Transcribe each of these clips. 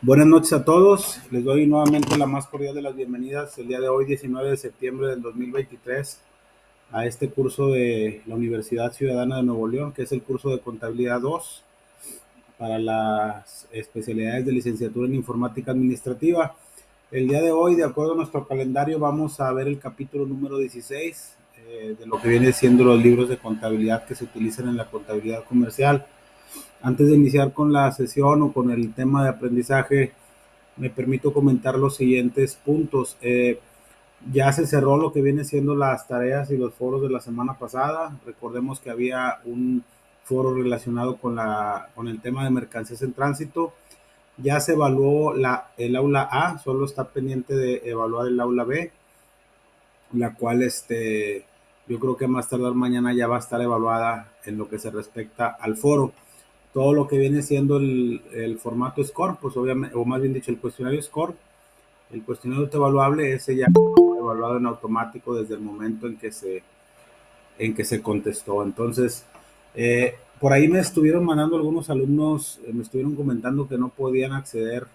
Buenas noches a todos. Les doy nuevamente la más cordial de las bienvenidas el día de hoy, 19 de septiembre del 2023, a este curso de la Universidad Ciudadana de Nuevo León, que es el curso de Contabilidad 2 para las especialidades de licenciatura en Informática Administrativa. El día de hoy, de acuerdo a nuestro calendario, vamos a ver el capítulo número 16 de lo que viene siendo los libros de contabilidad que se utilizan en la contabilidad comercial. Antes de iniciar con la sesión o con el tema de aprendizaje, me permito comentar los siguientes puntos. Ya se cerró lo que viene siendo las tareas y los foros de la semana pasada. Recordemos que había un foro relacionado con el tema de mercancías en tránsito. Ya se evaluó el aula A, solo está pendiente de evaluar el aula B, la cual yo creo que más tardar mañana ya va a estar evaluada en lo que se respecta al foro. Todo lo que viene siendo el formato SCORE, pues obviamente, o más bien dicho, el cuestionario SCORE, el cuestionario autoevaluable, ese ya evaluado en automático desde el momento en que se contestó. Entonces, por ahí me estuvieron mandando algunos alumnos, me estuvieron comentando que no podían acceder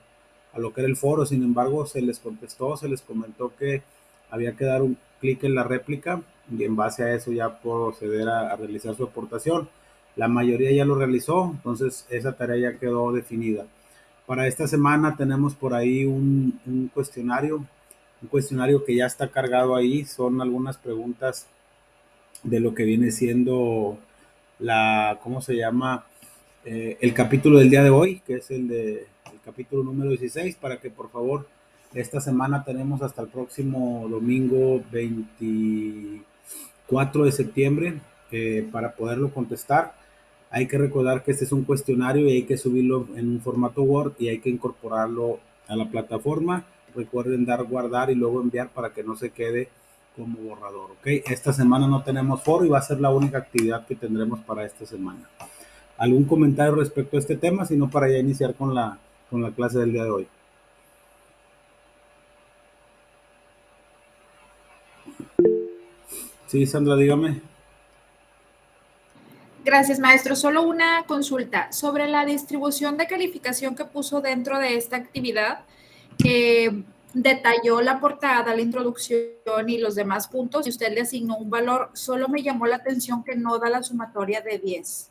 a lo que era el foro. Sin embargo, se les contestó, se les comentó que había que dar un clic en la réplica y en base a eso ya proceder a realizar su aportación. La mayoría ya lo realizó, entonces esa tarea ya quedó definida. Para esta semana tenemos por ahí un cuestionario que ya está cargado ahí. Son algunas preguntas de lo que viene siendo ¿cómo se llama? El capítulo del día de hoy, que es el capítulo número 16, para que por favor esta semana tenemos hasta el próximo domingo 24 de septiembre para poderlo contestar. Hay que recordar que este es un cuestionario y hay que subirlo en un formato Word y hay que incorporarlo a la plataforma. Recuerden dar guardar y luego enviar para que no se quede como borrador, ¿ok? Esta semana no tenemos foro y va a ser la única actividad que tendremos para esta semana. ¿Algún comentario respecto a este tema? Si no, para ya iniciar con la clase del día de hoy. Sí, Sandra, dígame. Gracias, maestro. Solo una consulta sobre la distribución de calificación que puso dentro de esta actividad. Detalló la portada, la introducción y los demás puntos y usted le asignó un valor. Solo me llamó la atención que no da la sumatoria de 10.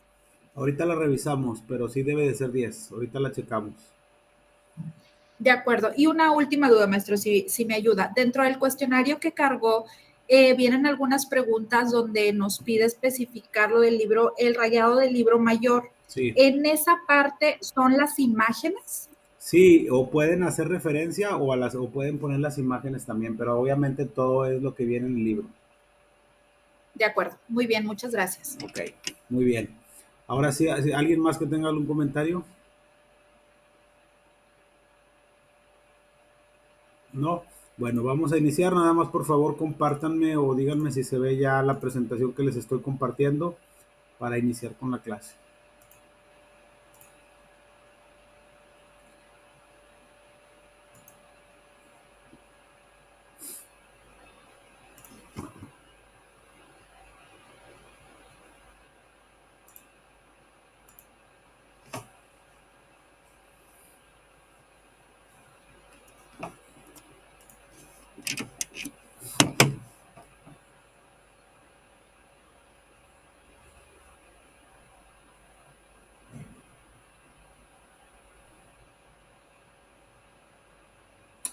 Ahorita la revisamos, pero sí debe de ser 10. Ahorita la checamos. De acuerdo. Y una última duda, maestro, si me ayuda. Dentro del cuestionario que cargó, vienen algunas preguntas donde nos pide especificar lo del libro, el rayado del libro mayor. Sí. En esa parte son las imágenes. Sí, o pueden hacer referencia o pueden poner las imágenes también, pero obviamente todo es lo que viene en el libro. De acuerdo. Muy bien, muchas gracias. Ok, muy bien. Ahora sí, ¿alguien más que tenga algún comentario? No. Bueno, vamos a iniciar. Nada más, por favor, compártanme o díganme si se ve ya la presentación que les estoy compartiendo para iniciar con la clase.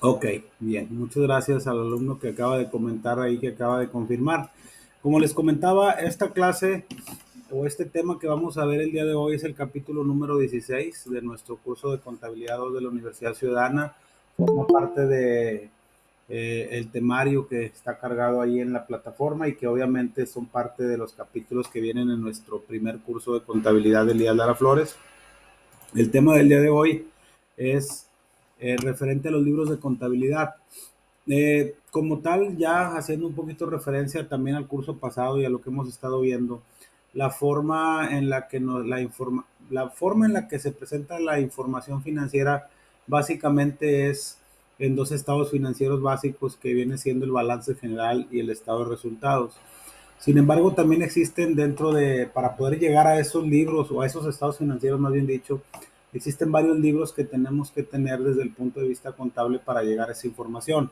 Ok, bien. Muchas gracias al alumno que acaba de comentar ahí, que acaba de confirmar. Como les comentaba, esta clase o este tema que vamos a ver el día de hoy es el capítulo número 16 de nuestro curso de contabilidad 2 de la Universidad Ciudadana. Forma parte de el temario que está cargado ahí en la plataforma y que obviamente son parte de los capítulos que vienen en nuestro primer curso de contabilidad del día Lara Flores. El tema del día de hoy es referente a los libros de contabilidad. Como tal, ya haciendo un poquito referencia también al curso pasado y a lo que hemos estado viendo, la forma en la que la forma en la que se presenta la información financiera básicamente es en dos estados financieros básicos que viene siendo el balance general y el estado de resultados. Sin embargo, también existen para poder llegar a esos libros o a esos estados financieros, más bien dicho, existen varios libros que tenemos que tener desde el punto de vista contable para llegar a esa información.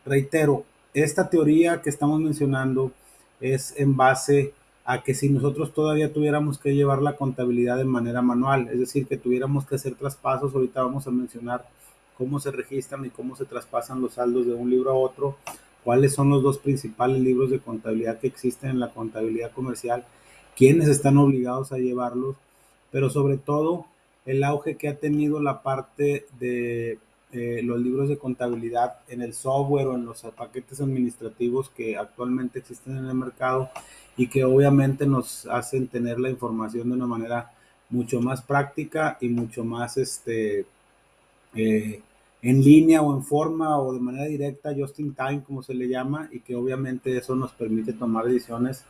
Reitero, esta teoría que estamos mencionando es en base a que si nosotros todavía tuviéramos que llevar la contabilidad de manera manual, es decir, que tuviéramos que hacer traspasos, ahorita vamos a mencionar cómo se registran y cómo se traspasan los saldos de un libro a otro, cuáles son los dos principales libros de contabilidad que existen en la contabilidad comercial, quiénes están obligados a llevarlos, pero sobre todo el auge que ha tenido la parte de los libros de contabilidad en el software o en los paquetes administrativos que actualmente existen en el mercado y que obviamente nos hacen tener la información de una manera mucho más práctica y mucho más en línea o en forma o de manera directa, just in time, como se le llama, y que obviamente eso nos permite tomar decisiones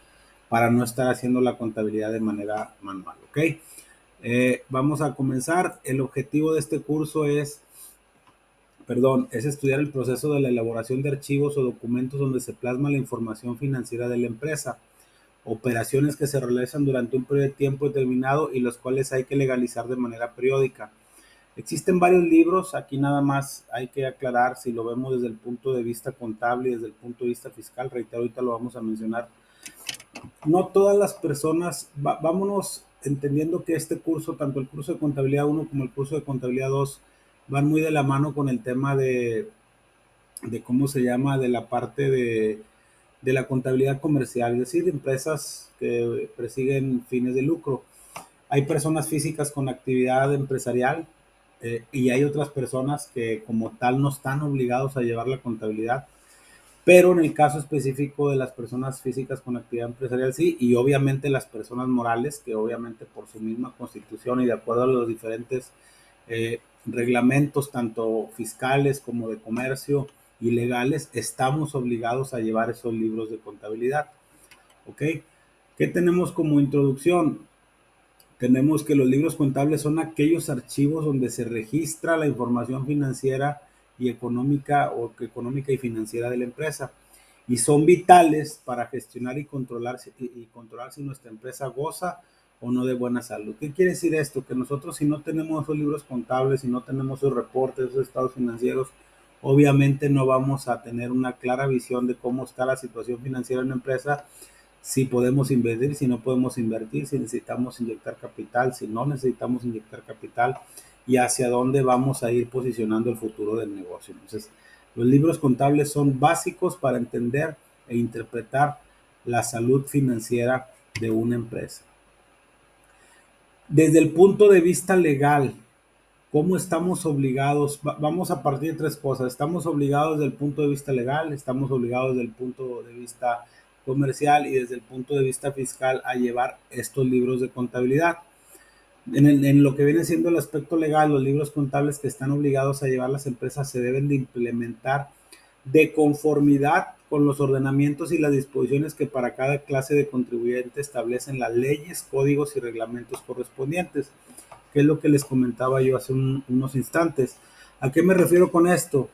para no estar haciendo la contabilidad de manera manual, ¿ok? Vamos a comenzar. El objetivo de este curso es estudiar el proceso de la elaboración de archivos o documentos donde se plasma la información financiera de la empresa, operaciones que se realizan durante un periodo de tiempo determinado y los cuales hay que legalizar de manera periódica. Existen varios libros, aquí nada más hay que aclarar si lo vemos desde el punto de vista contable y desde el punto de vista fiscal, reitero, ahorita lo vamos a mencionar. No todas las personas, vámonos entendiendo que este curso, tanto el curso de contabilidad 1 como el curso de contabilidad 2, van muy de la mano con el tema de cómo se llama, de la parte de la contabilidad comercial, es decir, empresas que persiguen fines de lucro. Hay personas físicas con actividad empresarial y hay otras personas que como tal no están obligados a llevar la contabilidad, pero en el caso específico de las personas físicas con actividad empresarial sí, y obviamente las personas morales que obviamente por su misma constitución y de acuerdo a los diferentes reglamentos tanto fiscales como de comercio y legales, estamos obligados a llevar esos libros de contabilidad. ¿Ok? ¿Qué tenemos como introducción? Tenemos que los libros contables son aquellos archivos donde se registra la información financiera y económica y financiera de la empresa y son vitales para gestionar y controlar si nuestra empresa goza o no de buena salud. ¿Qué quiere decir esto? Que nosotros si no tenemos esos libros contables, si no tenemos esos reportes, esos estados financieros, obviamente no vamos a tener una clara visión de cómo está la situación financiera de una empresa, si podemos invertir, si no podemos invertir, si necesitamos inyectar capital, si no necesitamos inyectar capital y hacia dónde vamos a ir posicionando el futuro del negocio. Entonces, los libros contables son básicos para entender e interpretar la salud financiera de una empresa. Desde el punto de vista legal, ¿cómo estamos obligados? Vamos a partir de tres cosas. Estamos obligados desde el punto de vista legal, estamos obligados desde el punto de vista comercial y desde el punto de vista fiscal a llevar estos libros de contabilidad. En lo que viene siendo el aspecto legal, los libros contables que están obligados a llevar las empresas se deben de implementar de conformidad con los ordenamientos y las disposiciones que para cada clase de contribuyente establecen las leyes, códigos y reglamentos correspondientes, que es lo que les comentaba yo hace unos instantes. ¿A qué me refiero con esto?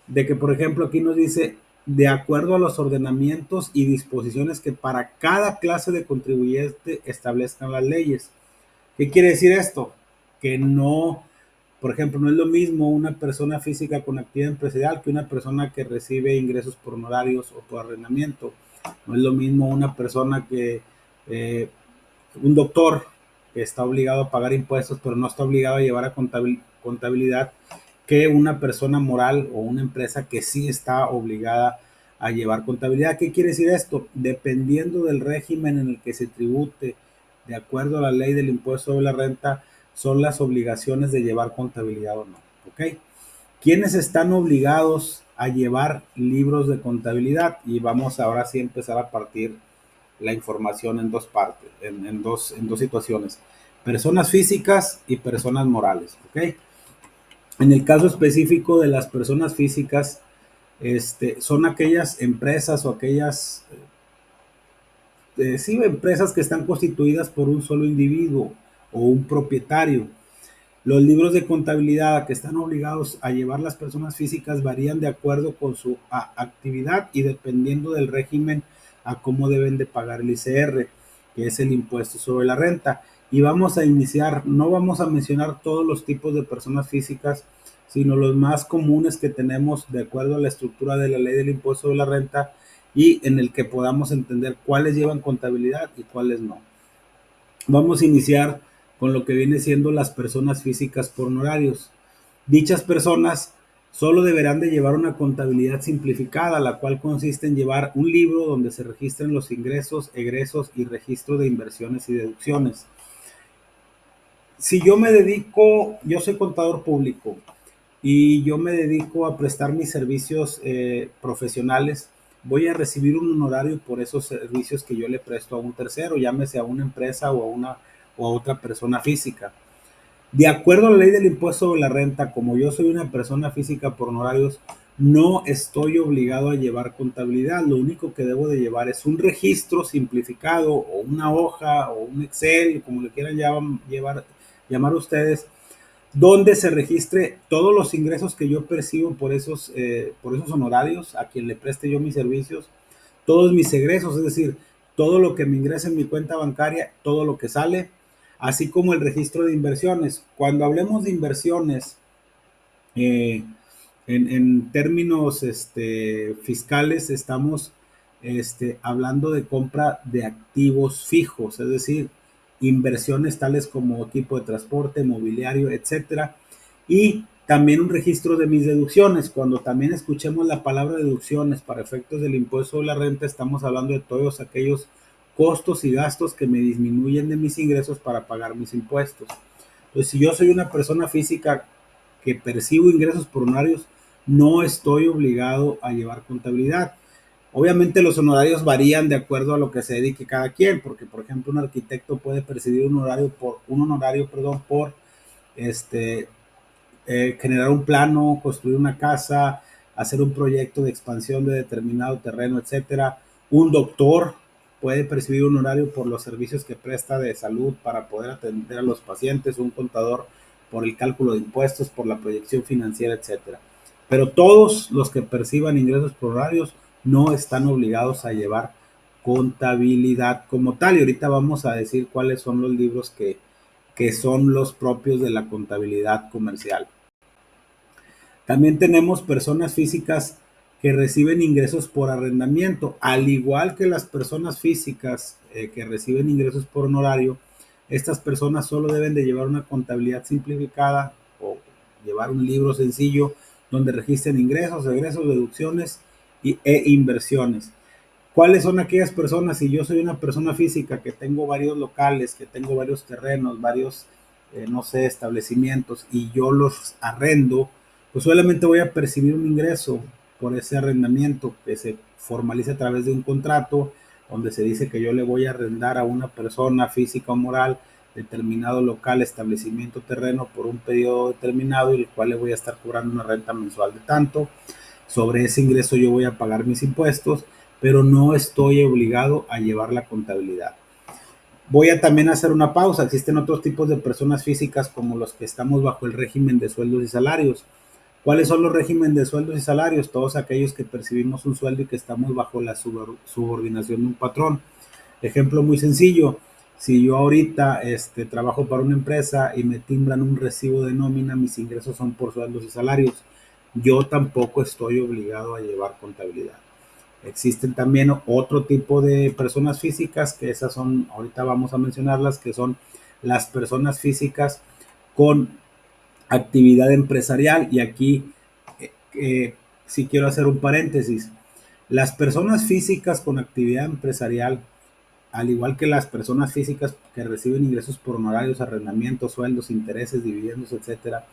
De que, por ejemplo, aquí nos dice, de acuerdo a los ordenamientos y disposiciones que para cada clase de contribuyente establezcan las leyes. ¿Qué quiere decir esto? Que no, por ejemplo, no es lo mismo una persona física con actividad empresarial que una persona que recibe ingresos por honorarios o por arrendamiento. No es lo mismo una persona que, un doctor que está obligado a pagar impuestos, pero no está obligado a llevar a contabilidad, que una persona moral o una empresa que sí está obligada a llevar contabilidad. ¿Qué quiere decir esto? Dependiendo del régimen en el que se tribute, de acuerdo a la ley del impuesto sobre la renta, son las obligaciones de llevar contabilidad o no. ¿Ok? ¿Quiénes están obligados a llevar libros de contabilidad? Y vamos ahora sí a empezar a partir la información en dos partes, en dos situaciones. Personas físicas y personas morales. ¿Ok? En el caso específico de las personas físicas, son aquellas empresas o aquellas sí, empresas que están constituidas por un solo individuo o un propietario. Los libros de contabilidad que están obligados a llevar las personas físicas varían de acuerdo con su actividad y dependiendo del régimen a cómo deben de pagar el ICR, que es el impuesto sobre la renta. y vamos a iniciar, no vamos a mencionar todos los tipos de personas físicas, sino los más comunes que tenemos de acuerdo a la estructura de la ley del impuesto de la renta y en el que podamos entender cuáles llevan contabilidad y cuáles no. Vamos a iniciar con lo que viene siendo las personas físicas por honorarios. Dichas personas solo deberán de llevar una contabilidad simplificada, la cual consiste en llevar un libro donde se registren los ingresos, egresos y registro de inversiones y deducciones. Si yo me dedico, yo soy contador público y yo me dedico a prestar mis servicios profesionales, voy a recibir un honorario por esos servicios que yo le presto a un tercero, llámese a una empresa o a otra persona física. De acuerdo a la ley del impuesto de la renta, como yo soy una persona física por honorarios, no estoy obligado a llevar contabilidad. Lo único que debo de llevar es un registro simplificado o una hoja o un Excel, como le quieran llamar ustedes, donde se registre todos los ingresos que yo percibo por esos honorarios a quien le preste yo mis servicios, todos mis egresos, es decir, todo lo que me ingresa en mi cuenta bancaria, todo lo que sale, así como el registro de inversiones. Cuando hablemos de inversiones, eh, en términos fiscales, estamos hablando de compra de activos fijos, es decir, inversiones tales como equipo de transporte, mobiliario, etcétera. Y también un registro de mis deducciones. Cuando también escuchemos la palabra deducciones para efectos del impuesto de la renta, estamos hablando de todos aquellos costos y gastos que me disminuyen de mis ingresos para pagar mis impuestos. Entonces, si yo soy una persona física que percibo ingresos por honorarios, no estoy obligado a llevar contabilidad. Obviamente los honorarios varían de acuerdo a lo que se dedique cada quien, porque por ejemplo un arquitecto puede percibir un honorario por este, generar un plano, construir una casa, hacer un proyecto de expansión de determinado terreno, etcétera. Un doctor puede percibir un honorario por los servicios que presta de salud para poder atender a los pacientes, un contador por el cálculo de impuestos, por la proyección financiera, etcétera. Pero todos los que perciban ingresos por horarios no están obligados a llevar contabilidad como tal. Y ahorita vamos a decir cuáles son los libros que son los propios de la contabilidad comercial. También tenemos personas físicas que reciben ingresos por arrendamiento, al igual que las personas físicas que reciben ingresos por honorario. Estas personas solo deben de llevar una contabilidad simplificada o llevar un libro sencillo donde registren ingresos, egresos, deducciones e inversiones. ¿Cuáles son aquellas personas? Si yo soy una persona física que tengo varios locales, que tengo varios terrenos, varios, no sé, establecimientos y yo los arrendo, pues solamente voy a percibir un ingreso por ese arrendamiento que se formaliza a través de un contrato donde se dice que yo le voy a arrendar a una persona física o moral determinado local, establecimiento, terreno por un periodo determinado y el cual le voy a estar cobrando una renta mensual de tanto. Sobre ese ingreso yo voy a pagar mis impuestos, pero no estoy obligado a llevar la contabilidad. Voy a también hacer una pausa. Existen otros tipos de personas físicas como los que estamos bajo el régimen de sueldos y salarios. ¿Cuáles son los regímenes de sueldos y salarios? Todos aquellos que percibimos un sueldo y que estamos bajo la subordinación de un patrón. Ejemplo muy sencillo. Si yo ahorita trabajo para una empresa y me timbran un recibo de nómina, mis ingresos son por sueldos y salarios. Yo tampoco estoy obligado a llevar contabilidad. Existen también otro tipo de personas físicas, que esas son, ahorita vamos a mencionarlas, que son las personas físicas con actividad empresarial. Y aquí sí quiero hacer un paréntesis. Las personas físicas con actividad empresarial, al igual que las personas físicas que reciben ingresos por honorarios, arrendamientos, sueldos, intereses, dividendos, etcétera,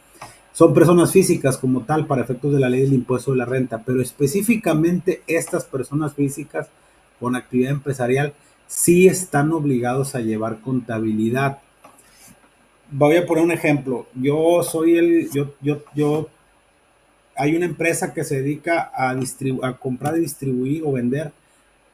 son personas físicas como tal para efectos de la ley del impuesto de la renta, pero específicamente estas personas físicas con actividad empresarial sí están obligados a llevar contabilidad. Voy a poner un ejemplo. Hay una empresa que se dedica a comprar y distribuir o vender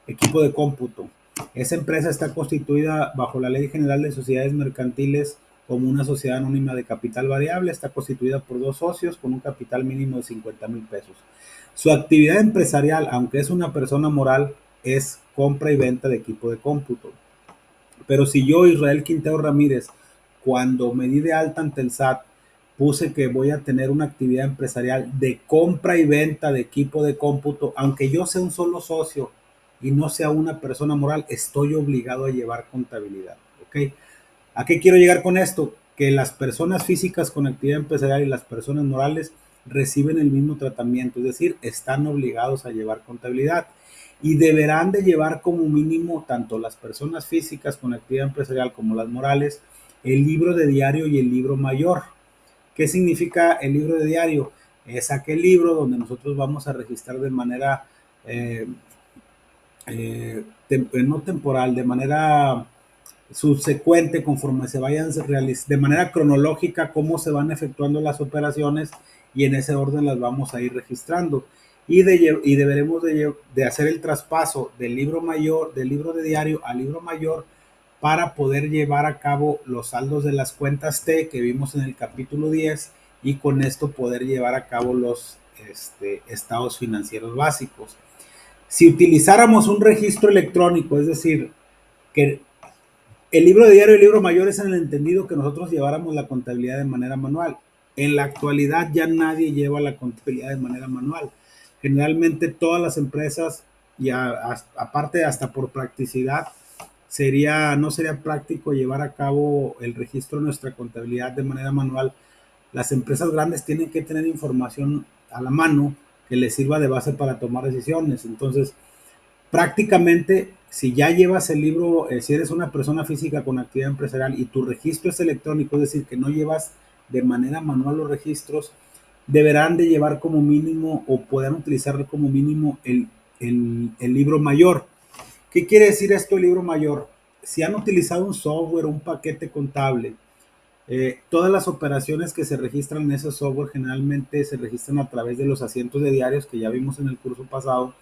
equipo de cómputo. Esa empresa está constituida bajo la Ley General de Sociedades Mercantiles como una sociedad anónima de capital variable. Está constituida por 2 socios con un capital mínimo de 50,000 pesos. Su actividad empresarial, aunque es una persona moral, es compra y venta de equipo de cómputo. Pero si yo, Israel Quintero Ramírez, cuando me di de alta ante el SAT, puse que voy a tener una actividad empresarial de compra y venta de equipo de cómputo, aunque yo sea un solo socio y no sea una persona moral, estoy obligado a llevar contabilidad, ¿ok? ¿A qué quiero llegar con esto? Que las personas físicas con actividad empresarial y las personas morales reciben el mismo tratamiento, es decir, están obligados a llevar contabilidad y deberán de llevar como mínimo tanto las personas físicas con actividad empresarial como las morales el libro de diario y el libro mayor. ¿Qué significa el libro de diario? Es aquel libro donde nosotros vamos a registrar de manera eh, no temporal, de manera subsecuente, conforme se vayan de manera cronológica, cómo se van efectuando las operaciones y en ese orden las vamos a ir registrando. Y deberemos de hacer el traspaso del libro mayor, del libro de diario al libro mayor para poder llevar a cabo los saldos de las cuentas T que vimos en el capítulo 10 y con esto poder llevar a cabo los estados financieros básicos. Si utilizáramos un registro electrónico, es decir, que el libro de diario y el libro mayor es en el entendido que nosotros lleváramos la contabilidad de manera manual. En la actualidad ya nadie lleva la contabilidad de manera manual. Generalmente todas las empresas, y aparte hasta por practicidad, no sería práctico llevar a cabo el registro de nuestra contabilidad de manera manual. Las empresas grandes tienen que tener información a la mano que les sirva de base para tomar decisiones. Entonces, prácticamente, si ya llevas el libro, si eres una persona física con actividad empresarial y tu registro es electrónico, es decir, que no llevas de manera manual los registros, deberán de llevar como mínimo o podrán utilizar como mínimo el libro mayor. ¿Qué quiere decir esto el libro mayor? Si han utilizado un software, un paquete contable, todas las operaciones que se registran en ese software generalmente se registran a través de los asientos de diarios que ya vimos en el curso pasado,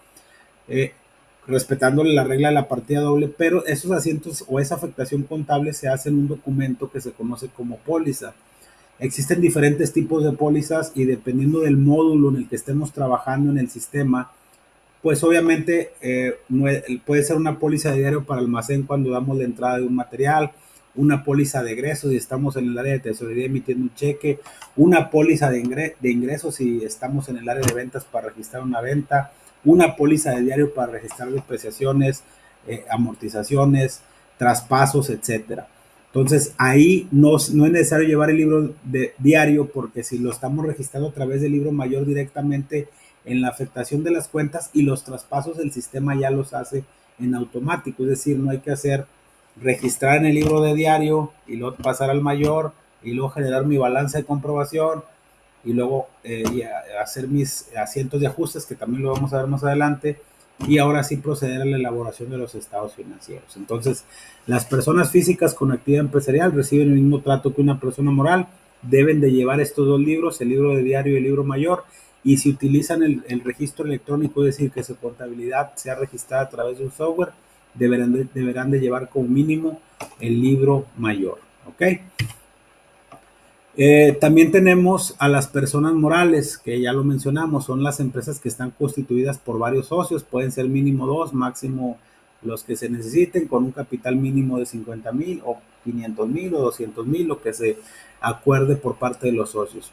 eh, respetándole la regla de la partida doble, pero esos asientos o esa afectación contable se hace en un documento que se conoce como póliza. Existen diferentes tipos de pólizas y dependiendo del módulo en el que estemos trabajando en el sistema, pues obviamente puede ser una póliza de diario para almacén cuando damos la entrada de un material, una póliza de egresos si estamos en el área de tesorería emitiendo un cheque, una póliza de ingresos si estamos en el área de ventas para registrar una venta, una póliza de diario para registrar depreciaciones, amortizaciones, traspasos, etcétera. Entonces ahí no es necesario llevar el libro de diario porque si lo estamos registrando a través del libro mayor directamente en la afectación de las cuentas y los traspasos el sistema ya los hace en automático, es decir, no hay que registrar en el libro de diario y luego pasar al mayor y luego generar mi balance de comprobación y luego hacer mis asientos de ajustes que también lo vamos a ver más adelante y ahora sí proceder a la elaboración de los estados financieros. Entonces, las personas físicas con actividad empresarial reciben el mismo trato que una persona moral, deben de llevar estos dos libros, el libro de diario y el libro mayor, y si utilizan el registro electrónico, es decir, que su contabilidad sea registrada a través de un software, deberán de llevar como mínimo el libro mayor, ¿ok? También tenemos a las personas morales, que ya lo mencionamos, son las empresas que están constituidas por varios socios, pueden ser mínimo dos, máximo los que se necesiten, con un capital mínimo de 50,000 o 500,000 o 200,000, lo que se acuerde por parte de los socios.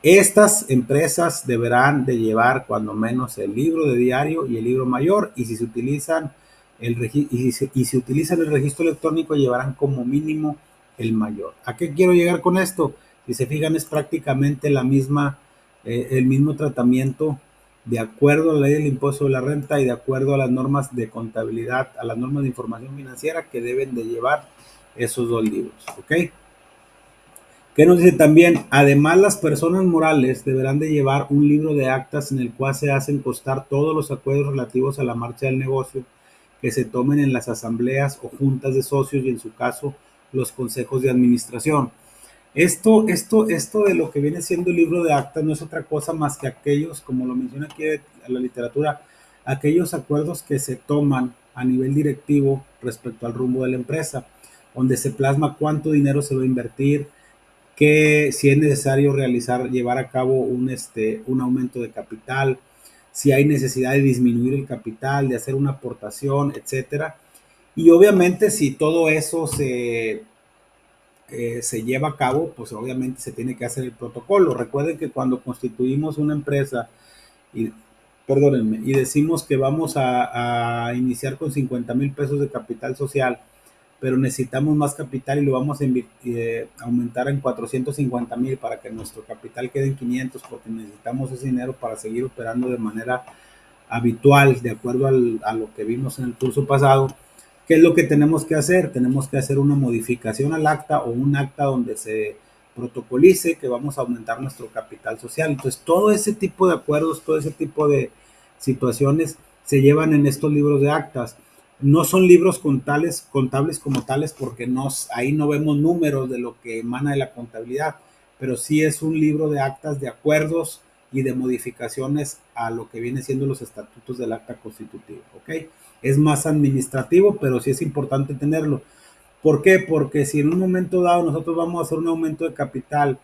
Estas empresas deberán de llevar cuando menos el libro de diario y el libro mayor, y si se utilizan si utilizan el registro electrónico llevarán como mínimo el mayor. ¿A qué quiero llegar con esto? Si se fijan, es prácticamente el mismo tratamiento de acuerdo a la ley del impuesto de la renta y de acuerdo a las normas de contabilidad, a las normas de información financiera que deben de llevar esos dos libros, ¿ok? ¿Qué nos dice también? Además, las personas morales deberán de llevar un libro de actas en el cual se hacen constar todos los acuerdos relativos a la marcha del negocio que se tomen en las asambleas o juntas de socios y en su caso los consejos de administración. Esto de lo que viene siendo el libro de actas no es otra cosa más que aquellos, como lo menciona aquí la literatura, aquellos acuerdos que se toman a nivel directivo respecto al rumbo de la empresa, donde se plasma cuánto dinero se va a invertir, que si es necesario llevar a cabo un aumento de capital, si hay necesidad de disminuir el capital, de hacer una aportación, etcétera. Y obviamente si todo eso se lleva a cabo, pues obviamente se tiene que hacer el protocolo. Recuerden que cuando constituimos una empresa y, perdónenme, y decimos que vamos a iniciar con 50,000 pesos de capital social, pero necesitamos más capital y lo vamos a aumentar en 450,000 para que nuestro capital quede en 500, porque necesitamos ese dinero para seguir operando de manera habitual, de acuerdo a lo que vimos en el curso pasado. ¿Qué es lo que tenemos que hacer? Tenemos que hacer una modificación al acta o un acta donde se protocolice que vamos a aumentar nuestro capital social. Entonces, todo ese tipo de acuerdos, todo ese tipo de situaciones se llevan en estos libros de actas. No son libros contables como tales, porque ahí no vemos números de lo que emana de la contabilidad, pero sí es un libro de actas de acuerdos y de modificaciones a lo que viene siendo los estatutos del acta constitutiva, ¿ok? Es más administrativo, pero sí es importante tenerlo. ¿Por qué? Porque si en un momento dado nosotros vamos a hacer un aumento de capital,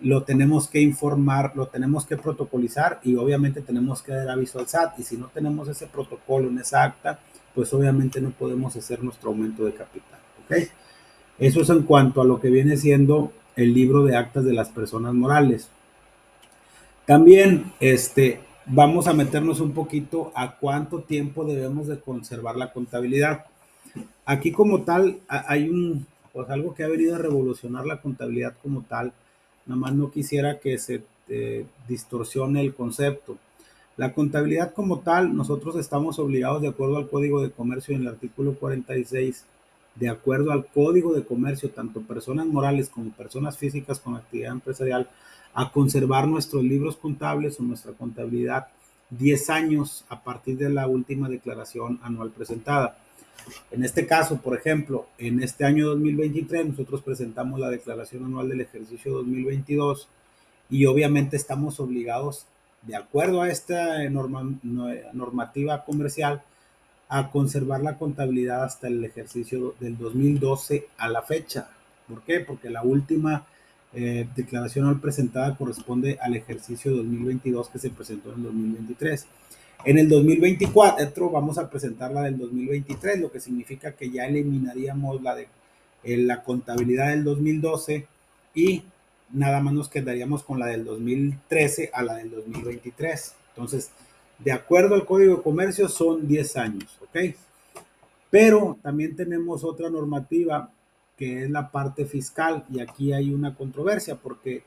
lo tenemos que informar, lo tenemos que protocolizar y obviamente tenemos que dar aviso al SAT. Y si no tenemos ese protocolo en esa acta, pues obviamente no podemos hacer nuestro aumento de capital, ¿ok? Eso es en cuanto a lo que viene siendo el libro de actas de las personas morales. También vamos a meternos un poquito a cuánto tiempo debemos de conservar la contabilidad. Aquí como tal hay pues algo que ha venido a revolucionar la contabilidad como tal. Nada más no quisiera que se distorsione el concepto. La contabilidad como tal, nosotros estamos obligados de acuerdo al Código de Comercio en el artículo 46, de acuerdo al Código de Comercio, tanto personas morales como personas físicas con actividad empresarial, a conservar nuestros libros contables o nuestra contabilidad 10 años a partir de la última declaración anual presentada. En este caso, por ejemplo, en este año 2023 nosotros presentamos la declaración anual del ejercicio 2022 y obviamente estamos obligados, de acuerdo a esta normativa comercial, a conservar la contabilidad hasta el ejercicio del 2012 a la fecha. ¿Por qué? Porque la última declaración anual presentada corresponde al ejercicio 2022 que se presentó en el 2023. En el 2024 vamos a presentar la del 2023, lo que significa que ya eliminaríamos la contabilidad del 2012 y nada más nos quedaríamos con la del 2013 a la del 2023. Entonces, de acuerdo al Código de Comercio, son 10 años, ¿ok? Pero también tenemos otra normativa que es la parte fiscal y aquí hay una controversia porque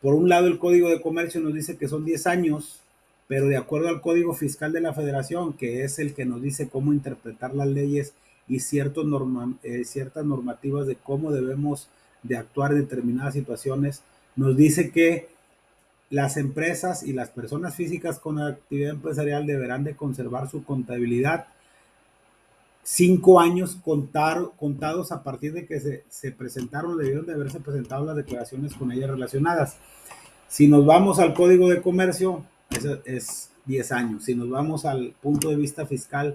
por un lado el Código de Comercio nos dice que son 10 años, pero de acuerdo al Código Fiscal de la Federación, que es el que nos dice cómo interpretar las leyes y ciertas normativas de cómo debemos de actuar en determinadas situaciones, nos dice que las empresas y las personas físicas con actividad empresarial deberán de conservar su contabilidad 5 años contados a partir de que se presentaron, debieron de haberse presentado las declaraciones con ellas relacionadas. Si nos vamos al Código de Comercio, es 10 años. Si nos vamos al punto de vista fiscal,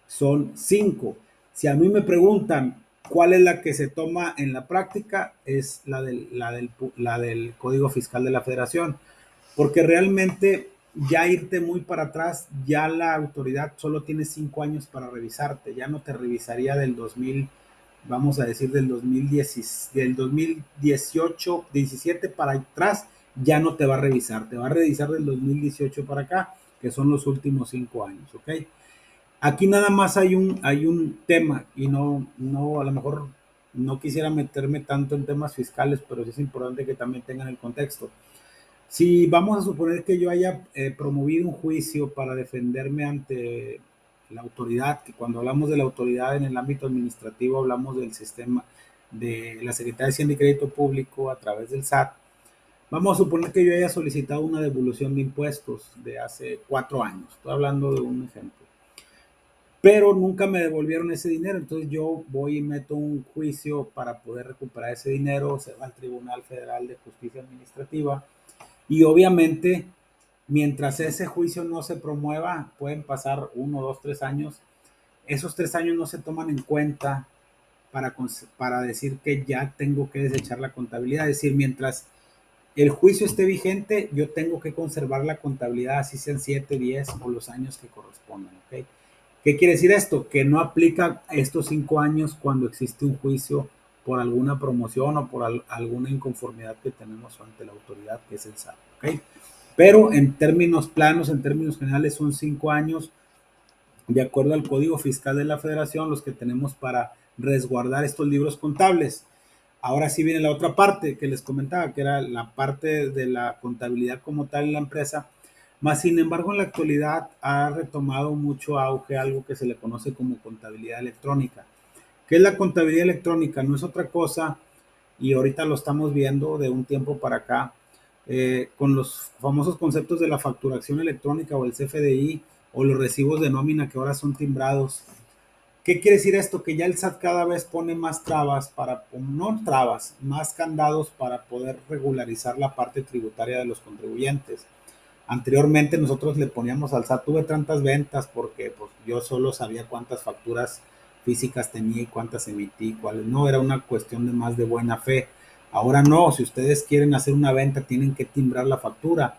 son 5. Si a mí me preguntan cuál es la que se toma en la práctica, es la del Código Fiscal de la Federación, porque realmente ya irte muy para atrás, ya la autoridad solo tiene 5 años para revisarte, ya no te revisaría del 2000, vamos a decir del 2018, 17 para atrás, ya no te va a revisar, te va a revisar del 2018 para acá, que son los últimos 5 años, ¿ok? Aquí nada más hay un tema y a lo mejor no quisiera meterme tanto en temas fiscales, pero sí es importante que también tengan el contexto. Si vamos a suponer que yo haya promovido un juicio para defenderme ante la autoridad, que cuando hablamos de la autoridad en el ámbito administrativo hablamos del sistema de la Secretaría de Hacienda y Crédito Público a través del SAT, vamos a suponer que yo haya solicitado una devolución de impuestos de hace 4 años, estoy hablando de un ejemplo, pero nunca me devolvieron ese dinero, entonces yo voy y meto un juicio para poder recuperar ese dinero, se va al Tribunal Federal de Justicia Administrativa. Y obviamente, mientras ese juicio no se promueva, pueden pasar 1, 2, 3 años. Esos 3 años no se toman en cuenta para decir que ya tengo que desechar la contabilidad. Es decir, mientras el juicio esté vigente, yo tengo que conservar la contabilidad, así sean 7, 10 o los años que correspondan. ¿Ok? ¿Qué quiere decir esto? Que no aplica estos 5 años cuando existe un juicio por alguna promoción o por alguna inconformidad que tenemos ante la autoridad, que es el SAT. ¿Okay? Pero en términos planos, en términos generales, son 5 años de acuerdo al Código Fiscal de la Federación, los que tenemos para resguardar estos libros contables. Ahora sí viene la otra parte que les comentaba, que era la parte de la contabilidad como tal en la empresa. Más sin embargo, en la actualidad ha retomado mucho auge algo que se le conoce como contabilidad electrónica. ¿Qué es la contabilidad electrónica? No es otra cosa, y ahorita lo estamos viendo de un tiempo para acá, con los famosos conceptos de la facturación electrónica o el CFDI o los recibos de nómina que ahora son timbrados. ¿Qué quiere decir esto? Que ya el SAT cada vez pone más trabas para, no trabas, más candados para poder regularizar la parte tributaria de los contribuyentes. Anteriormente nosotros le poníamos al SAT, tuve tantas ventas porque pues, yo solo sabía cuántas facturas físicas tenía y cuántas emití, cuáles no, era una cuestión de más de buena fe. Ahora no, si ustedes quieren hacer una venta tienen que timbrar la factura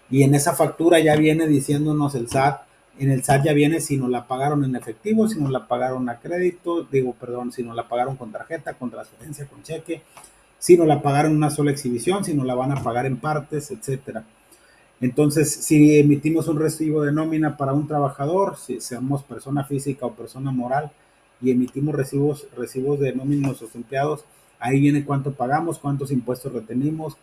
y en esa factura ya viene diciéndonos el SAT, en el SAT ya viene si nos la pagaron en efectivo, si nos la pagaron a crédito, si nos la pagaron con tarjeta, con transferencia, con cheque, si nos la pagaron en una sola exhibición, si nos la van a pagar en partes, etcétera. Entonces, si emitimos un recibo de nómina para un trabajador, si seamos persona física o persona moral, y emitimos recibos de nómina a nuestros empleados, ahí viene cuánto pagamos, cuántos impuestos retuvimos,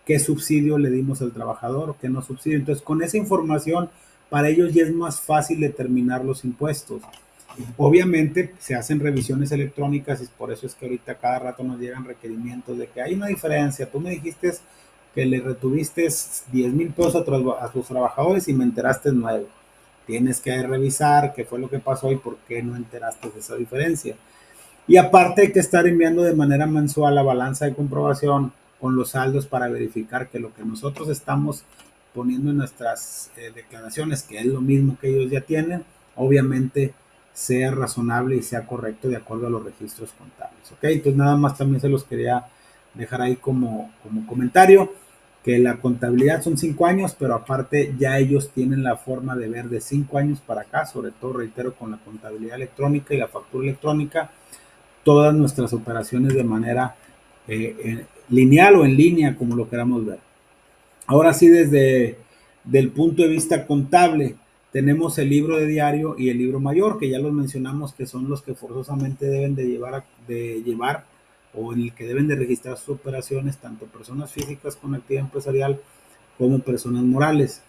qué subsidio le dimos al trabajador, qué no subsidio. Entonces, con esa información, para ellos ya es más fácil determinar los impuestos. Obviamente se hacen revisiones electrónicas y por eso es que ahorita cada rato nos llegan requerimientos de que hay una diferencia. Tú me dijiste que le retuviste 10,000 pesos a tus trabajadores y me enteraste 9. Tienes que revisar qué fue lo que pasó y por qué no enteraste de esa diferencia. Y aparte hay que estar enviando de manera mensual la balanza de comprobación con los saldos para verificar que lo que nosotros estamos poniendo en nuestras declaraciones, que es lo mismo que ellos ya tienen, obviamente sea razonable y sea correcto de acuerdo a los registros contables. ¿Ok? Entonces nada más también se los quería dejar ahí como comentario, que la contabilidad son 5 años, pero aparte ya ellos tienen la forma de ver de 5 años para acá, sobre todo reitero con la contabilidad electrónica y la factura electrónica, todas nuestras operaciones de manera lineal o en línea, como lo queramos ver. Ahora sí, desde el punto de vista contable, tenemos el libro de diario y el libro mayor, que ya los mencionamos, que son los que forzosamente deben de llevar o en el que deben de registrar sus operaciones, tanto personas físicas con actividad empresarial como personas morales.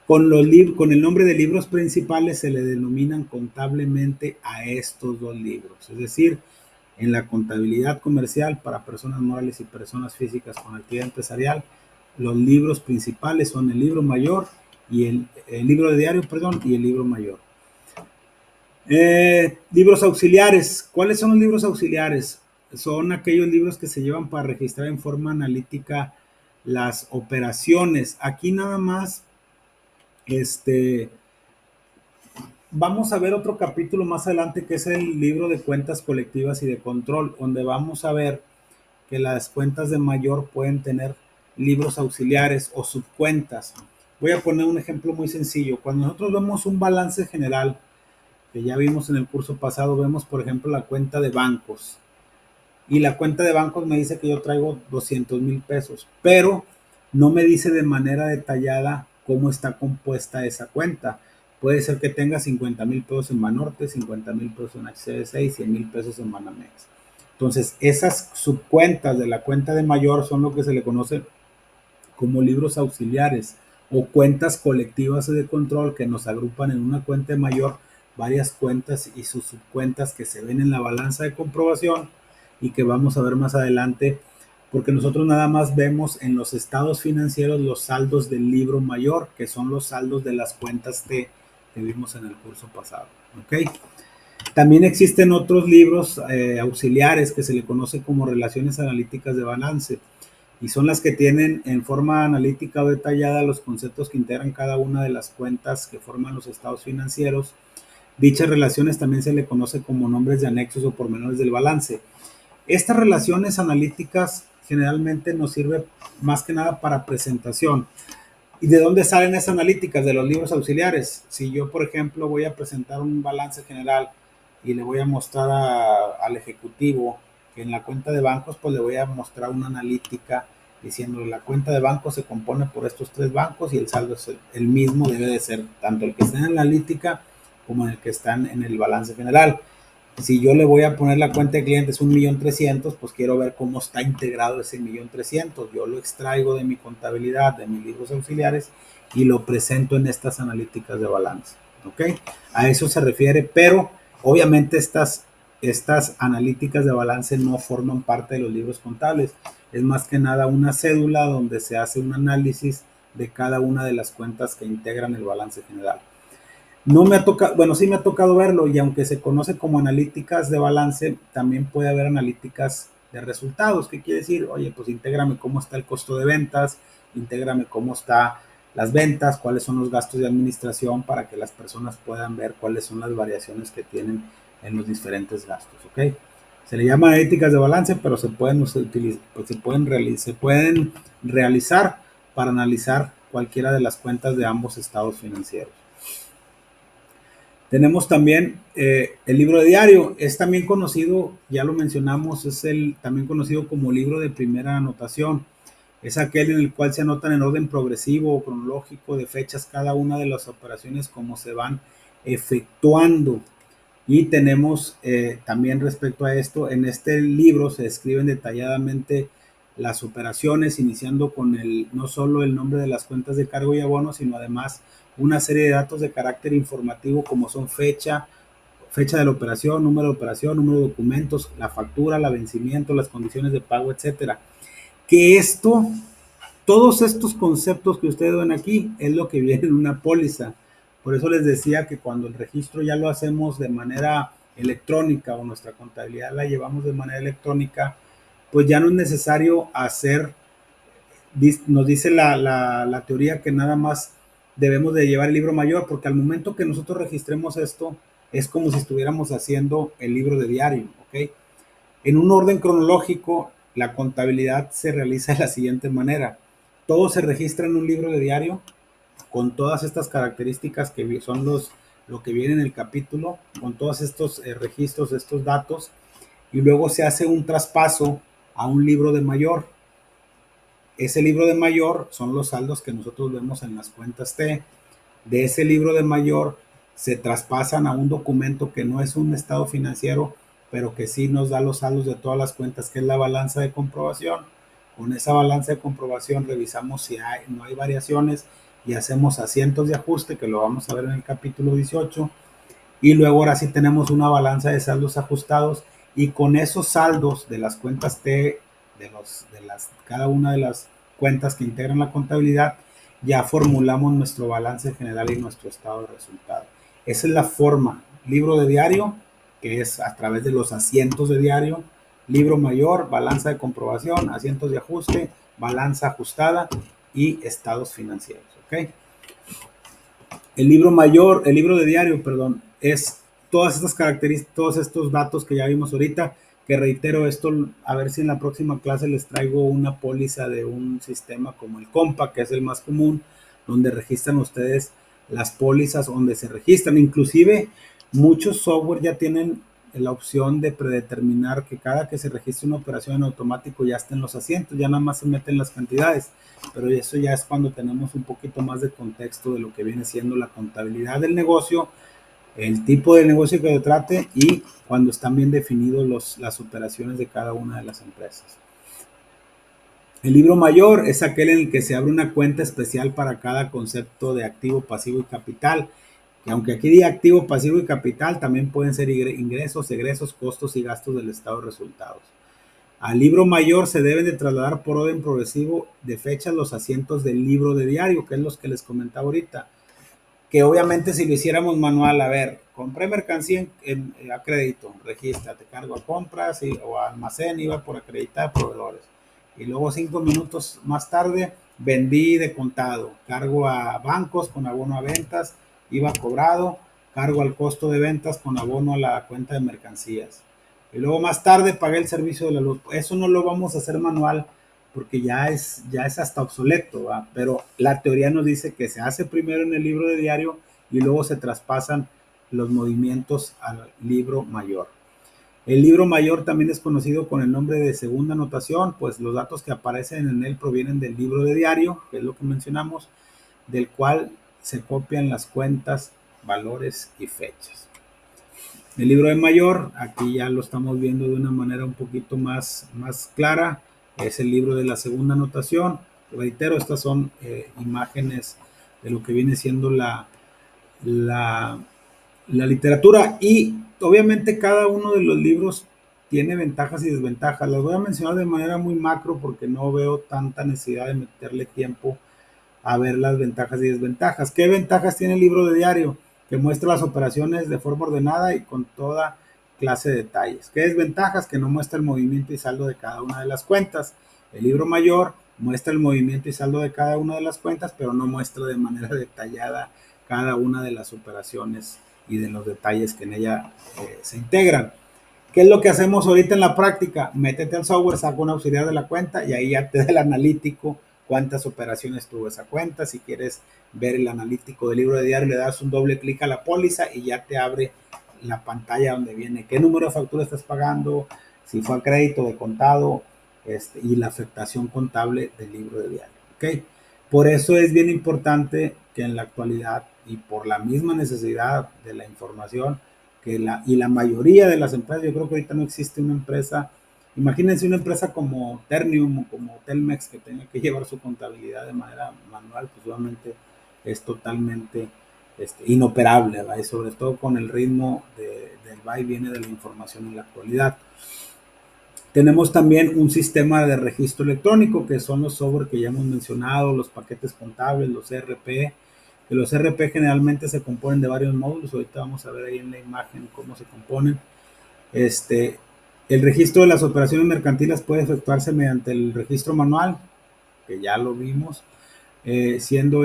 Con el nombre de libros principales se le denominan contablemente a estos dos libros, es decir, en la contabilidad comercial para personas morales y personas físicas con actividad empresarial, los libros principales son el libro mayor y el libro de diario, y el libro mayor. Libros auxiliares. ¿Cuáles son los libros auxiliares? Son aquellos libros que se llevan para registrar en forma analítica las operaciones. Aquí nada más, vamos a ver otro capítulo más adelante que es el libro de cuentas colectivas y de control, donde vamos a ver que las cuentas de mayor pueden tener libros auxiliares o subcuentas. Voy a poner un ejemplo muy sencillo. Cuando nosotros vemos un balance general, que ya vimos en el curso pasado, vemos por ejemplo la cuenta de bancos. Y la cuenta de bancos me dice que yo traigo 200,000 pesos, pero no me dice de manera detallada cómo está compuesta esa cuenta. Puede ser que tenga 50,000 pesos en Banorte, 50,000 pesos en HCBC y 100,000 pesos en Banamex. Entonces, esas subcuentas de la cuenta de mayor son lo que se le conoce como libros auxiliares o cuentas colectivas de control que nos agrupan en una cuenta de mayor varias cuentas y sus subcuentas que se ven en la balanza de comprobación y que vamos a ver más adelante, porque nosotros nada más vemos en los estados financieros los saldos del libro mayor, que son los saldos de las cuentas que vimos en el curso pasado. ¿Ok? También existen otros libros auxiliares que se le conoce como relaciones analíticas de balance y son las que tienen en forma analítica o detallada los conceptos que integran cada una de las cuentas que forman los estados financieros. Dichas relaciones también se le conoce como nombres de anexos o pormenores del balance. Estas relaciones analíticas generalmente nos sirven más que nada para presentación. ¿Y de dónde salen esas analíticas? De los libros auxiliares. Si yo, por ejemplo, voy a presentar un balance general y le voy a mostrar al ejecutivo que en la cuenta de bancos, pues le voy a mostrar una analítica diciendo la cuenta de bancos se compone por estos tres bancos y el saldo es el mismo, debe de ser tanto el que está en la analítica como el que están en el balance general. Si yo le voy a poner la cuenta de clientes 1.300.000, pues quiero ver cómo está integrado ese 1.300.000. Yo lo extraigo de mi contabilidad, de mis libros auxiliares y lo presento en estas analíticas de balance. ¿Ok? A eso se refiere, pero obviamente estas analíticas de balance no forman parte de los libros contables. Es más que nada una cédula donde se hace un análisis de cada una de las cuentas que integran el balance general. No me ha tocado, bueno, sí me ha tocado verlo y aunque se conoce como analíticas de balance, también puede haber analíticas de resultados. ¿Qué quiere decir? Oye, pues intégrame cómo está el costo de ventas, intégrame cómo están las ventas, cuáles son los gastos de administración para que las personas puedan ver cuáles son las variaciones que tienen en los diferentes gastos, ¿ok? Se le llama analíticas de balance, pero se pueden, pues se pueden realizar para analizar cualquiera de las cuentas de ambos estados financieros. Tenemos también el libro de diario, es también conocido, ya lo mencionamos, es también conocido como libro de primera anotación. Es aquel en el cual se anotan en orden progresivo o cronológico de fechas cada una de las operaciones como se van efectuando. Y tenemos también respecto a esto, en este libro se describen detalladamente las operaciones, iniciando con no solo el nombre de las cuentas de cargo y abono, sino además una serie de datos de carácter informativo como son fecha de la operación, número de operación, número de documentos, la factura, la vencimiento, las condiciones de pago, etcétera. Que todos estos conceptos que ustedes ven aquí es lo que viene en una póliza. Por eso les decía que cuando el registro ya lo hacemos de manera electrónica o nuestra contabilidad la llevamos de manera electrónica, pues ya no es necesario hacer, nos dice la teoría que nada más debemos de llevar el libro mayor, porque al momento que nosotros registremos esto, es como si estuviéramos haciendo el libro de diario, ¿ok? En un orden cronológico, la contabilidad se realiza de la siguiente manera. Todo se registra en un libro de diario con todas estas características que son lo que viene en el capítulo, con todos estos registros, estos datos, y luego se hace un traspaso a un libro de mayor. Ese libro de mayor son los saldos que nosotros vemos en las cuentas T. De ese libro de mayor se traspasan a un documento que no es un estado financiero, pero que sí nos da los saldos de todas las cuentas, que es la balanza de comprobación. Con esa balanza de comprobación revisamos si no hay variaciones y hacemos asientos de ajuste, que lo vamos a ver en el capítulo 18. Y luego ahora sí tenemos una balanza de saldos ajustados y con esos saldos de las cuentas T, cada una de las cuentas que integran la contabilidad, ya formulamos nuestro balance general y nuestro estado de resultado. Esa es la forma. Libro de diario, que es a través de los asientos de diario, libro mayor, balanza de comprobación, asientos de ajuste, balanza ajustada y estados financieros. ¿Ok? El libro mayor, el libro de diario, perdón, es todas estas características, todos estos datos que ya vimos ahorita, que reitero esto, a ver si en la próxima clase les traigo una póliza de un sistema como el Compa, que es el más común, donde registran ustedes las pólizas, donde se registran. Inclusive muchos software ya tienen la opción de predeterminar que cada que se registre una operación en automático ya estén los asientos, ya nada más se meten las cantidades, pero eso ya es cuando tenemos un poquito más de contexto de lo que viene siendo la contabilidad del negocio, el tipo de negocio que se trate y cuando están bien definidos las operaciones de cada una de las empresas. El libro mayor es aquel en el que se abre una cuenta especial para cada concepto de activo, pasivo y capital. Que aunque aquí diga activo, pasivo y capital, también pueden ser ingresos, egresos, costos y gastos del estado de resultados. Al libro mayor se deben de trasladar por orden progresivo de fechas los asientos del libro de diario, que es los que les comentaba ahorita. Que obviamente si lo hiciéramos manual, a ver, compré mercancía a crédito, regístrate, cargo a compras o a almacén, iba por acreditar proveedores. Y luego 5 minutos más tarde vendí de contado, cargo a bancos con abono a ventas, iba cobrado, cargo al costo de ventas con abono a la cuenta de mercancías. Y luego más tarde pagué el servicio de la luz. Eso no lo vamos a hacer manual porque ya es hasta obsoleto, ¿va? Pero la teoría nos dice que se hace primero en el libro de diario y luego se traspasan los movimientos al libro mayor. El libro mayor también es conocido con el nombre de segunda notación, pues los datos que aparecen en él provienen del libro de diario, que es lo que mencionamos, del cual se copian las cuentas, valores y fechas. El libro de mayor, aquí ya lo estamos viendo de una manera un poquito más clara, es el libro de la segunda notación. Reitero, estas son imágenes de lo que viene siendo la, la literatura, y obviamente cada uno de los libros tiene ventajas y desventajas. Las voy a mencionar de manera muy macro porque no veo tanta necesidad de meterle tiempo a ver las ventajas y desventajas. ¿Qué ventajas tiene el libro de diario? Que muestra las operaciones de forma ordenada y con toda clase de detalles. ¿Qué desventajas? Que no muestra el movimiento y saldo de cada una de las cuentas. El libro mayor muestra el movimiento y saldo de cada una de las cuentas, pero no muestra de manera detallada cada una de las operaciones y de los detalles que en ella se integran. ¿Qué es lo que hacemos ahorita en la práctica? Métete al software, saca un auxiliar de la cuenta y ahí ya te da el analítico cuántas operaciones tuvo esa cuenta. Si quieres ver el analítico del libro de diario, le das un doble clic a la póliza y ya te abre la pantalla donde viene qué número de factura estás pagando, si fue a crédito, de contado, y la afectación contable del libro de diario. ¿Okay? Por eso es bien importante que en la actualidad, y por la misma necesidad de la información, y la mayoría de las empresas, yo creo que ahorita no existe una empresa, imagínense una empresa como Ternium o como Telmex que tenga que llevar su contabilidad de manera manual, pues obviamente es totalmente inoperable, ¿verdad? Y sobre todo con el ritmo del va y viene de la información en la actualidad. Tenemos también un sistema de registro electrónico, que son los software que ya hemos mencionado, los paquetes contables, los ERP, que los ERP generalmente se componen de varios módulos. Ahorita vamos a ver ahí en la imagen cómo se componen. El registro de las operaciones mercantiles puede efectuarse mediante el registro manual, que ya lo vimos, siendo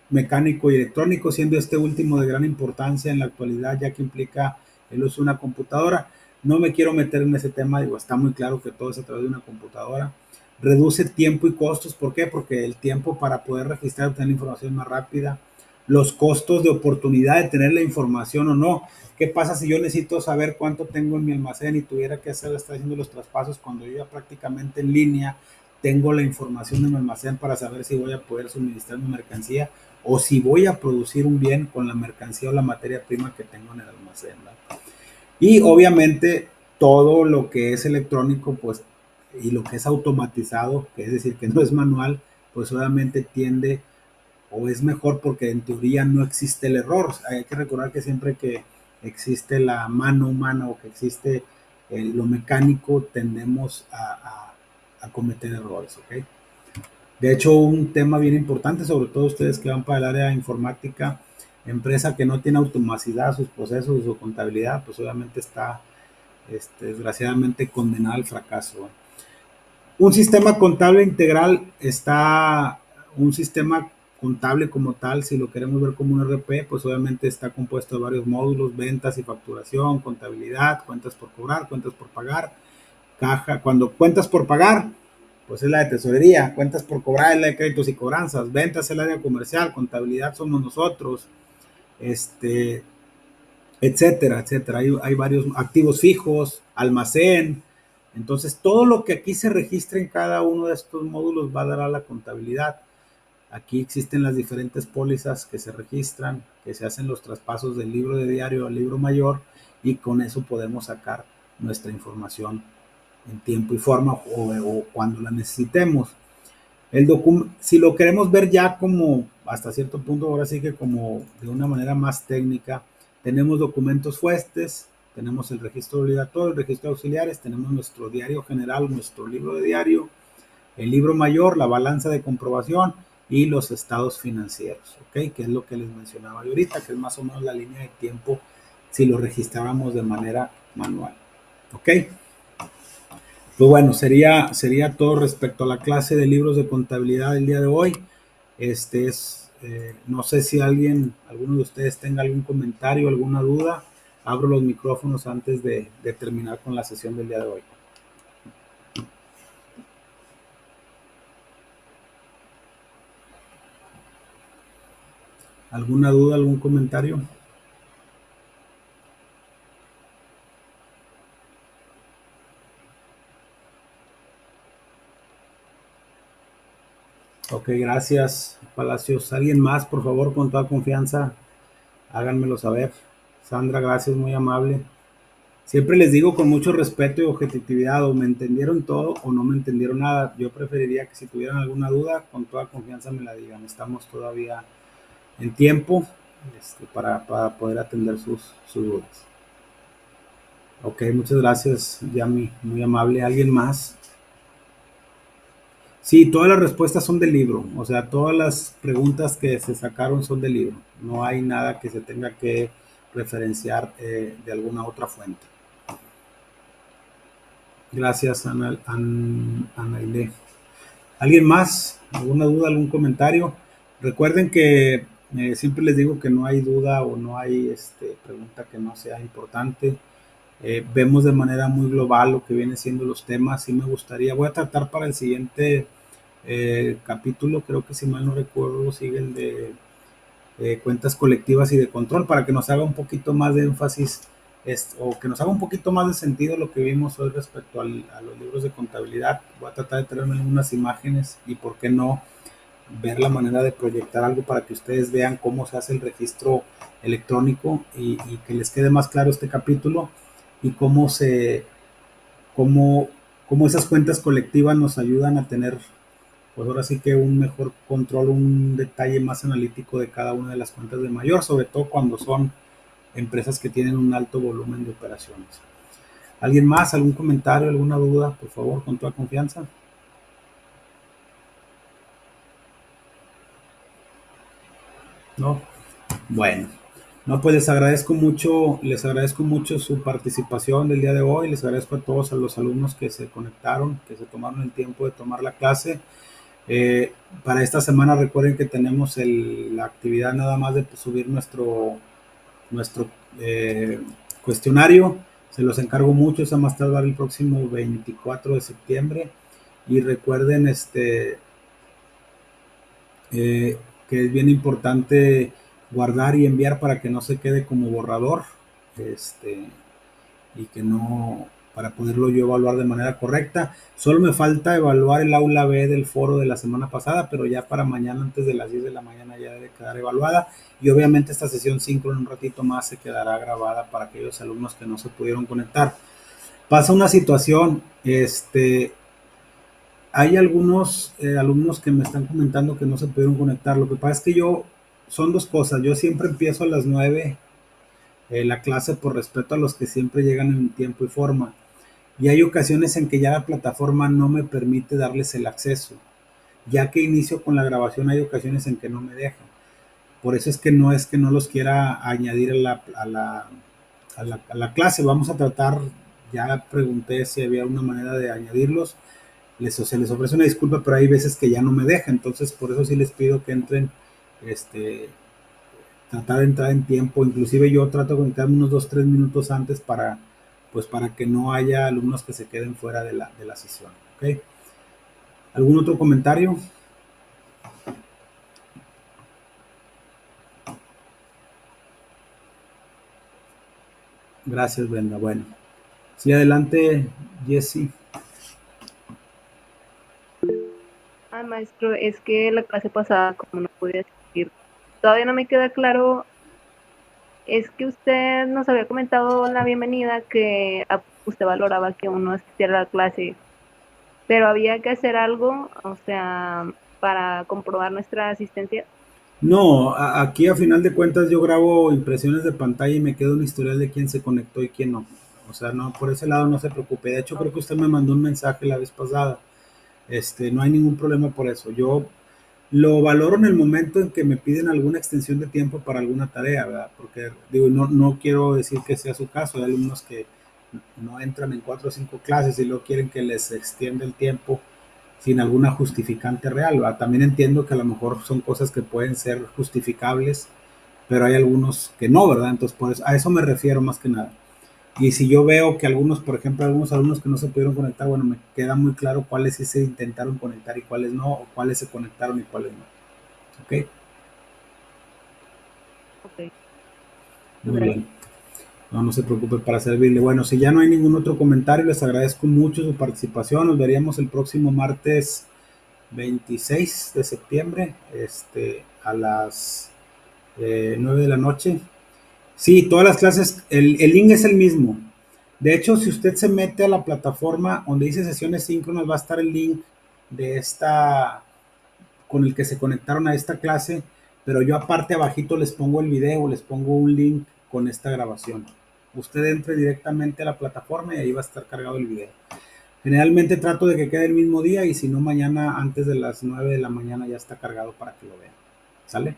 mecánico y electrónico, siendo este último de gran importancia en la actualidad, ya que implica el uso de una computadora. No me quiero meter en ese tema, digo, está muy claro que todo es a través de una computadora. Reduce tiempo y costos, ¿por qué? Porque el tiempo para poder registrar, obtener la información más rápida, los costos de oportunidad de tener la información o no. ¿Qué pasa si yo necesito saber cuánto tengo en mi almacén y tuviera que estar haciendo los traspasos cuando yo ya prácticamente en línea tengo la información en mi almacén para saber si voy a poder suministrar mi mercancía o si voy a producir un bien con la mercancía o la materia prima que tengo en el almacén, ¿no? Y obviamente todo lo que es electrónico, pues, y lo que es automatizado, que es decir, que no es manual, pues obviamente tiende o es mejor porque en teoría no existe el error. Hay que recordar que siempre que existe la mano humana o que existe lo mecánico, tendemos a cometer errores, ¿ok? De hecho, un tema bien importante, sobre todo ustedes que van para el área de informática, empresa que no tiene automatizadas sus procesos, su contabilidad, pues obviamente está desgraciadamente condenada al fracaso. Un sistema contable integral está, un sistema contable como tal, si lo queremos ver como un RP, pues obviamente está compuesto de varios módulos: ventas y facturación, contabilidad, cuentas por cobrar, cuentas por pagar, caja. Cuando cuentas por pagar, pues es la de tesorería; cuentas por cobrar es la de créditos y cobranzas; ventas es el área comercial; contabilidad somos nosotros, etcétera, etcétera. Hay varios activos fijos, almacén. Entonces, todo lo que aquí se registra en cada uno de estos módulos va a dar a la contabilidad. Aquí existen las diferentes pólizas que se registran, que se hacen los traspasos del libro de diario al libro mayor, y con eso podemos sacar nuestra información en tiempo y forma o cuando la necesitemos. Si lo queremos ver ya como hasta cierto punto, ahora sí que como de una manera más técnica, tenemos documentos fuentes, tenemos el registro obligatorio, el registro de auxiliares, tenemos nuestro diario general, nuestro libro de diario, el libro mayor, la balanza de comprobación y los estados financieros, ¿ok? Que es lo que les mencionaba yo ahorita, que es más o menos la línea de tiempo si lo registráramos de manera manual, ¿ok? Pues bueno, sería todo respecto a la clase de libros de contabilidad del día de hoy. No sé si alguno de ustedes tenga algún comentario, alguna duda. Abro los micrófonos antes de terminar con la sesión del día de hoy. ¿Alguna duda, algún comentario? Ok, gracias, Palacios. ¿Alguien más, por favor, con toda confianza? Háganmelo saber. Sandra, gracias, muy amable. Siempre les digo con mucho respeto y objetividad, o me entendieron todo o no me entendieron nada. Yo preferiría que si tuvieran alguna duda, con toda confianza me la digan. Estamos todavía en tiempo para poder atender sus dudas. Ok, muchas gracias, Yami, muy amable. ¿Alguien más? Sí, todas las respuestas son del libro, o sea, todas las preguntas que se sacaron son del libro. No hay nada que se tenga que referenciar de alguna otra fuente. Gracias, Anaile. ¿Alguien más? ¿Alguna duda, algún comentario? Recuerden que siempre les digo que no hay duda o no hay pregunta que no sea importante. Vemos de manera muy global lo que vienen siendo los temas. Sí me gustaría, voy a tratar para el siguiente capítulo, creo que si mal no recuerdo, sigue el de cuentas colectivas y de control, para que nos haga un poquito más de énfasis o que nos haga un poquito más de sentido lo que vimos hoy respecto a los libros de contabilidad. Voy a tratar de tener algunas imágenes y por qué no ver la manera de proyectar algo para que ustedes vean cómo se hace el registro electrónico y que les quede más claro este capítulo y cómo, cómo esas cuentas colectivas nos ayudan a tener pues ahora sí que un mejor control, un detalle más analítico de cada una de las cuentas de mayor, sobre todo cuando son empresas que tienen un alto volumen de operaciones. ¿Alguien más? ¿Algún comentario? ¿Alguna duda? Por favor, con toda confianza. ¿No? Bueno. No, pues les agradezco mucho su participación del día de hoy, les agradezco a todos a los alumnos que se conectaron, que se tomaron el tiempo de tomar la clase. Eh, para esta semana recuerden que tenemos la actividad nada más de subir nuestro cuestionario. Se los encargo mucho, es a más tardar el próximo 24 de septiembre. Y recuerden eh, que es bien importante guardar y enviar para que no se quede como borrador este, y que no, para poderlo yo evaluar de manera correcta. Solo me falta evaluar el aula B del foro de la semana pasada, pero ya para mañana antes de las 10 de la mañana ya debe quedar evaluada y obviamente esta sesión síncrona un ratito más se quedará grabada para aquellos alumnos que no se pudieron conectar. Pasa una situación, hay algunos alumnos que me están comentando que no se pudieron conectar. Lo que pasa es que son dos cosas. Yo siempre empiezo a las 9 la clase por respeto a los que siempre llegan en tiempo y forma. Y hay ocasiones en que ya la plataforma no me permite darles el acceso. Ya que inicio con la grabación, hay ocasiones en que no me deja. Por eso es que no los quiera añadir a la clase. Vamos a tratar, ya pregunté si había una manera de añadirlos. Se les ofrece una disculpa, pero hay veces que ya no me deja. Entonces, por eso sí les pido que entren, tratar de entrar en tiempo. Inclusive yo trato de conectarme unos 2, 3 minutos antes pues para que no haya alumnos que se queden fuera de la sesión. ¿Okay? ¿Algún otro comentario? Gracias, Brenda. Bueno, sí, adelante, Jesse. Maestro, es que la clase pasada, como no podía asistir, todavía no me queda claro. Es que usted nos había comentado en la bienvenida que usted valoraba que uno asistiera a la clase, pero había que hacer algo, o sea, para comprobar nuestra asistencia. No, aquí a final de cuentas yo grabo impresiones de pantalla y me queda un historial de quién se conectó y quién no. O sea, no, por ese lado no se preocupe. De hecho, creo que usted me mandó un mensaje la vez pasada. No hay ningún problema por eso. Yo lo valoro en el momento en que me piden alguna extensión de tiempo para alguna tarea, ¿verdad? Porque digo, no quiero decir que sea su caso. Hay alumnos que no entran en 4 o 5 clases y luego quieren que les extienda el tiempo sin alguna justificante real, ¿verdad? También entiendo que a lo mejor son cosas que pueden ser justificables, pero hay algunos que no, ¿verdad? Entonces, a eso me refiero más que nada. Y si yo veo que algunos, por ejemplo, algunos alumnos que no se pudieron conectar, bueno, me queda muy claro cuáles sí se intentaron conectar y cuáles no, o cuáles se conectaron y cuáles no. ¿Ok? Ok. Muy bien. No, no se preocupe para servirle. Bueno, si ya no hay ningún otro comentario, les agradezco mucho su participación. Nos veríamos el próximo martes 26 de septiembre, a las 9 de la noche. Sí, todas las clases, el link es el mismo. De hecho, si usted se mete a la plataforma donde dice sesiones síncronas, va a estar el link de esta, con el que se conectaron a esta clase, pero yo aparte abajito les pongo el video, les pongo un link con esta grabación. Usted entre directamente a la plataforma y ahí va a estar cargado el video. Generalmente trato de que quede el mismo día y si no mañana antes de las 9 de la mañana ya está cargado para que lo vean. ¿Sale?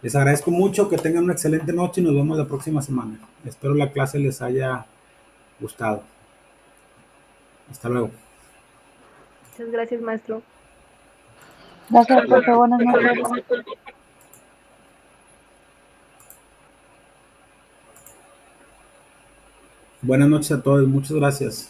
Les agradezco mucho, que tengan una excelente noche y nos vemos la próxima semana. Espero la clase les haya gustado. Hasta luego. Muchas gracias, maestro. Gracias, profe. Buenas noches. Buenas noches a todos, muchas gracias.